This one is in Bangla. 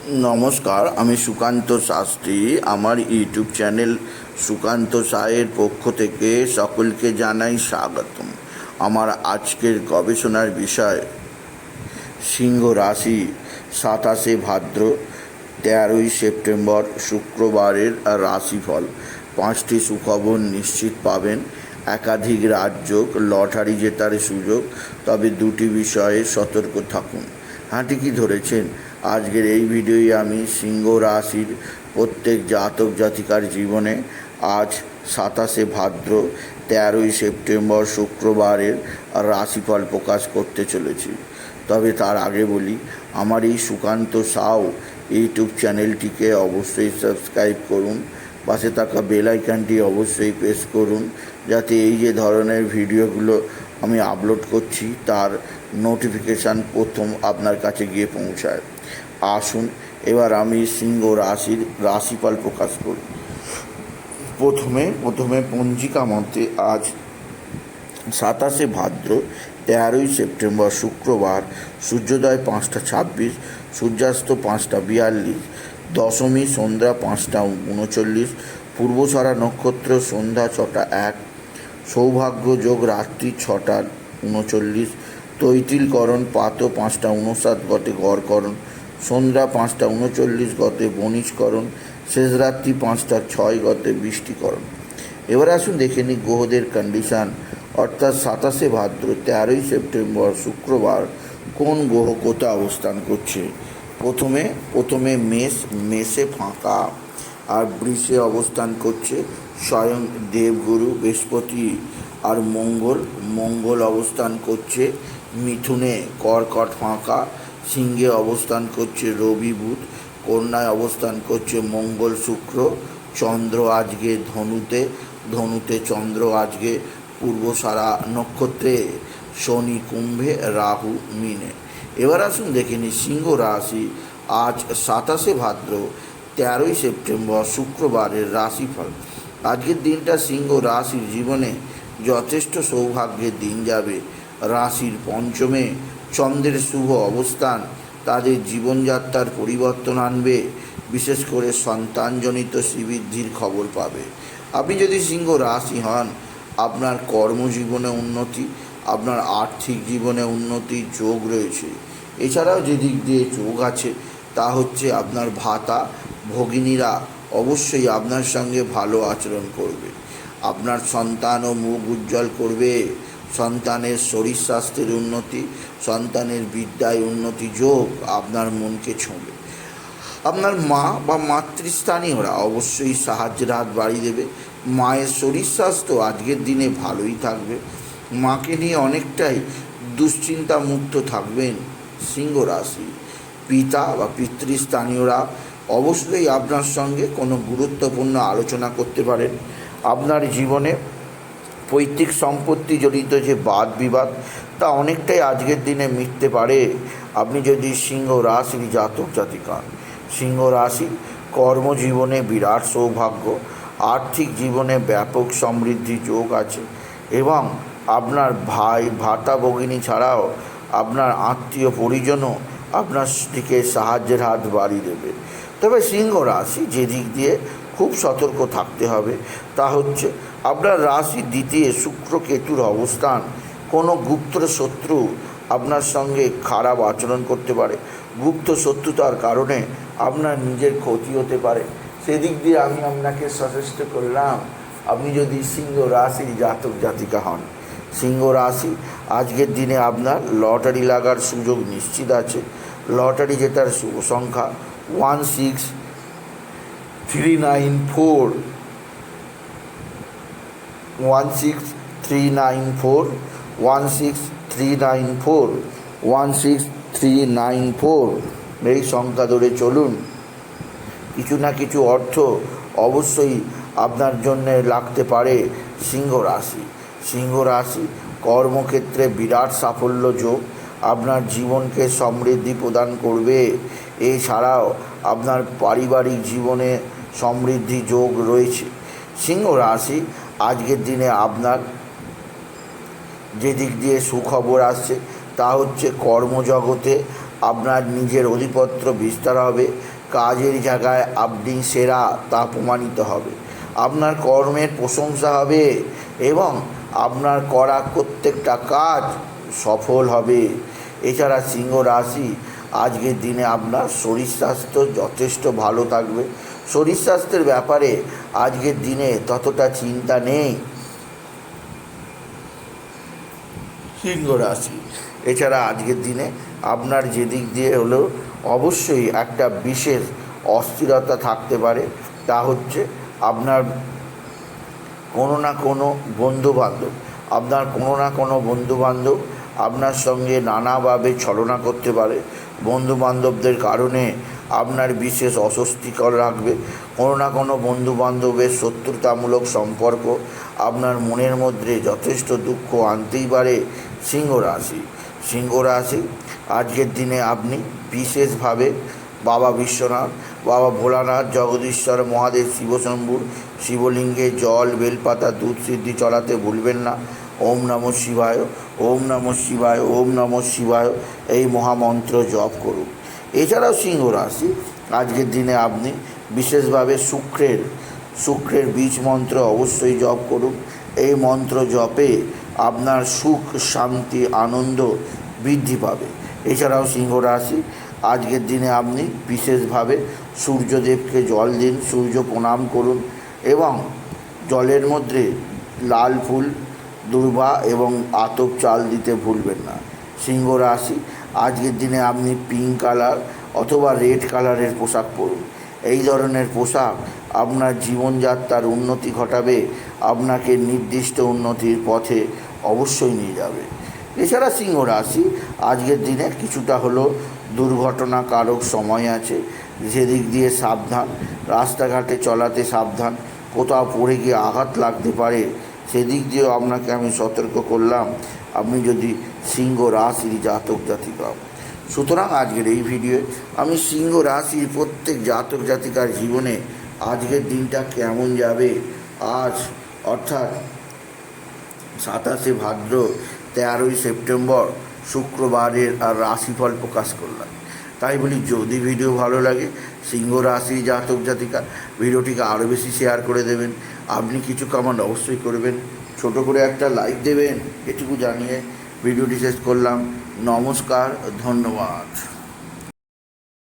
নমস্কার, আমি সুকান্ত শাস্ত্রী। আমার ইউটিউব চ্যানেল সুকান্ত সায়ের পক্ষ থেকে সকলকে জানাই স্বাগতম। আমার আজকের গবেষণার বিষয় সিংহ রাশি, 27 ভাদ্র 13ই সেপ্টেম্বর শুক্রবারের রাশিফল। 5টি সুখবর নিশ্চিত পাবেন। একাধিক রাজযোগ, লটারি জেতার সুযোগ, তবে 2টি বিষয়ে সতর্ক থাকুন। হ্যাঁ, ঠিকই ধরেছেন। আজকের এই ভিডিওয়ে আমি সিংহ রাশির প্রত্যেক জাতক জাতিকার জীবনে আজ 27 ভাদ্র 13ই সেপ্টেম্বর শুক্রবারের রাশিফল প্রকাশ করতে চলেছি। তবে তার আগে বলি, আমার এই সুকান্ত সাউ ইউটিউব চ্যানেলটিকে অবশ্যই সাবস্ক্রাইব করুন। পাশে থাকা বেল আইকনটি অবশ্যই প্রেস করুন, যাতে এই যে ধরনের ভিডিওগুলো আমি আপলোড করছি তার নোটিফিকেশান প্রথম আপনার কাছে গিয়ে পৌঁছায়। আসুন এবার আমি সিংহ রাশির রাশিফল প্রকাশ করি। প্রথমে পঞ্জিকা মতে আজ 27 ভাদ্র 13ই সেপ্টেম্বর শুক্রবার, সূর্যোদয় 5টা 26, সূর্যাস্ত 5টা 42, দশমী সন্ধ্যা 5টা 39, পূর্বসারা নক্ষত্র সন্ধ্যা 6টা 1, সৌভাগ্য যোগ রাত্রি 6টা 39, তৈতিলকরণ প্রাত 5টা 59 গতে গড়করণ, সন্ধ্যা 5টা 39 গতে বণিজকরণ, শেষ রাত্রি 5টা 6 গতে বৃষ্টিকরণ। এবার আসুন দেখে নিই গ্রহদের কন্ডিশান, অর্থাৎ 27 ভাদ্র 13ই সেপ্টেম্বর শুক্রবার কোন গ্রহ কোথায় অবস্থান করছে। প্রথমে মেষে ফাঁকা, আর বৃষে অবস্থান করছে স্বয়ং দেবগুরু বৃহস্পতি। আর মঙ্গল অবস্থান করছে মিথুনে, কর্কট ফাঁকা, সিংহে অবস্থান করছে রবি বুধ, কন্যায় অবস্থান করছে মঙ্গল শুক্র, চন্দ্র আজকে ধনুতে চন্দ্র আজকে পূর্বসারা নক্ষত্রে, শনি কুম্ভে, রাহু মীনে। এবার আসুন দেখে নিই সিংহ রাশি আজ 27 ভাদ্র 13ই সেপ্টেম্বর শুক্রবারের রাশিফল। আজকের দিনটা সিংহ রাশির জীবনে যথেষ্ট সৌভাগ্যের দিন যাবে। রাশির পঞ্চমে চন্দ্রের শুভ অবস্থান তাদের জীবনযাত্রার পরিবর্তন আনবে। বিশেষ করে সন্তানজনিত শ্রীবৃদ্ধির খবর পাবে। আপনি যদি সিংহ রাশি হন, আপনার কর্মজীবনে উন্নতি, আপনার আর্থিক জীবনে উন্নতির যোগ রয়েছে। এছাড়াও যে দিক দিয়ে যোগ আছে তা হচ্ছে আপনার ভাতা ভগিনীরা অবশ্যই আপনার সঙ্গে ভালো আচরণ করবে। আপনার সন্তানও মুখ উজ্জ্বল করবে। সন্তানের শরীর স্বাস্থ্যের উন্নতি, সন্তানের বিদ্যায় উন্নতি যোগ আপনার মনকে ছোঁবে। আপনার মা বা মাতৃস্থানীয়রা অবশ্যই সাহায্যের হাত বাড়িয়ে দেবে। মায়ের শরীর স্বাস্থ্য আজকের দিনে ভালোই থাকবে। মাকে নিয়ে অনেকটাই দুশ্চিন্তা মুক্ত থাকবেন সিংহ রাশি। পিতা বা পিতৃস্থানীয়রা অবশ্যই আপনার সঙ্গে কোনো গুরুত্বপূর্ণ আলোচনা করতে পারেন। আপনার জীবনে পৈতৃক সম্পত্তি জড়িত যে বাদ বিবাদ তা অনেকটাই আজকের দিনে মিটতে পারে আপনি যদি সিংহ রাশির জাতক জাতিকা। সিংহ রাশি কর্মজীবনে বিরাট সৌভাগ্য, আর্থিক জীবনে ব্যাপক সমৃদ্ধি যোগ আছে এবং আপনার ভাই ভাতা ভগিনী ছাড়াও আপনার আত্মীয় পরিজনও আপনার দিকে সাহায্যের হাত বাড়িয়ে দেবে। তবে সিংহ রাশি যে দিক দিয়ে খুব সতর্ক থাকতে হবে তা হচ্ছে আপনার রাশির দ্বিতীয় শুক্র কেতুর অবস্থান। কোনো গুপ্ত শত্রু আপনার সঙ্গে খারাপ আচরণ করতে পারে। গুপ্ত শত্রুতার কারণে আপনার নিজের ক্ষতি হতে পারে। সেদিক দিয়ে আমি আপনাকে সচেষ্ট করলাম, আপনি যদি সিংহ রাশির জাতক জাতিকা হন। সিংহ রাশি আজকের দিনে আপনার লটারি লাগার সুযোগ নিশ্চিত আছে। লটারি জেতার শুভ সংখ্যা 16394, 16394, 16394, 16394 এই সংখ্যা ধরে চলুন। কিছু না কিছু অর্থ অবশ্যই আপনার জন্যে লাগতে পারে সিংহ রাশি। সিংহ রাশি কর্মক্ষেত্রে বিরাট সাফল্য যোগ আপনার জীবনকে সমৃদ্ধি প্রদান করবে। এছাড়াও আপনার পারিবারিক জীবনে সমৃদ্ধি যোগ রয়েছে। সিংহ রাশি আজকের দিনে আপনার যে দিক দিয়ে সুখবর আসছে তা হচ্ছে কর্মজগতে আপনার নিজের অধিপত্য বিস্তার হবে। কাজের জায়গায় আপনি সেরা তা প্রমাণিত হবে। আপনার কর্মের প্রশংসা হবে এবং আপনার করা প্রত্যেকটা কাজ সফল হবে। এছাড়া সিংহ রাশি, আজকের দিনে আপনার শরীর স্বাস্থ্য যথেষ্ট ভালো থাকবে। শরীর স্বাস্থ্যের ব্যাপারে আজকের দিনে ততটা চিন্তা নেই সিংহ রাশি। এছাড়া আজকের দিনে আপনার যেদিক দিয়ে হলেও অবশ্যই একটা বিশেষ অস্থিরতা থাকতে পারে, তা হচ্ছে আপনার কোনো না কোনো বন্ধুবান্ধব আপনার সঙ্গে নানাভাবে ছলনা করতে পারে। বন্ধুবান্ধবদের কারণে আপনার বিশেষ অস্বস্তিকর রাখবে। কোনো না কোনো বন্ধুবান্ধবের শত্রুতামূলক সম্পর্ক আপনার মনের মধ্যে যথেষ্ট দুঃখ আনতেই পারে সিংহ রাশি। আজকের দিনে আপনি বিশেষভাবে বাবা বিশ্বনাথ, বাবা ভোলানাথ, জগদীশ্বর মহাদেব, শিবশম্ভুর শিবলিঙ্গে জল, বেলপাতা, দুধ সিদ্ধি চড়াতে ভুলবেন না। ওম নমঃ শিবায়, ওম নমঃ শিবায়, ওম নমঃ শিবায় এই মহামন্ত্র জপ করুন। এছাড়াও সিংহ রাশি, আজকের দিনে আপনি বিশেষভাবে শুক্রের বীজ মন্ত্র অবশ্যই জপ করুন। এই মন্ত্র জপে আপনার সুখ, শান্তি, আনন্দ বৃদ্ধি পাবে। এছাড়াও সিংহ রাশি, আজকের দিনে আপনি বিশেষভাবে সূর্যদেবকে জল দিন, সূর্য প্রণাম করুন এবং জলের মধ্যে লাল ফুল, দূর্বা এবং আতপ চাল দিতে ভুলবেন না। সিংহ রাশি, আজকের দিনে আপনি পিঙ্ক কালার অথবা রেড কালারের পোশাক পরুন। এই ধরনের পোশাক আপনার জীবনযাত্রার উন্নতি ঘটাবে, আপনাকে নির্দিষ্ট উন্নতির পথে অবশ্যই নিয়ে যাবে। এছাড়া সিংহ রাশি, আজকের দিনে কিছুটা হলো দুর্ঘটনাকারক সময় আছে, যেদিক দিয়ে সাবধান। রাস্তাঘাটে চলাতে সাবধান, কোথাও পড়ে গিয়ে আঘাত লাগতে পারে, সেদিক দিয়েও আপনাকে আমি সতর্ক করলাম, আপনি যদি সিংহ রাশির জাতক জাতিকা। সুতরাং আজকের এই ভিডিওয়ে আমি সিংহ রাশির প্রত্যেক জাতক জাতিকার জীবনে আজকের দিনটা কেমন যাবে, আজ অর্থাৎ 27শে ভাদ্র 13ই সেপ্টেম্বর শুক্রবারের আর রাশিফল প্রকাশ করলাম। তাই বলি, যদি ভিডিও ভালো লাগে সিংহ রাশি জাতক জাতিকা, ভিডিওটিকে আরও বেশি শেয়ার করে দেবেন। আপনি কিছু কমেন্ট অবশ্যই করবেন, ছোট করে একটা লাইক দেবেন, এটুকু জানিয়ে ভিডিওটি শেষ করলাম। নমস্কার, ধন্যবাদ।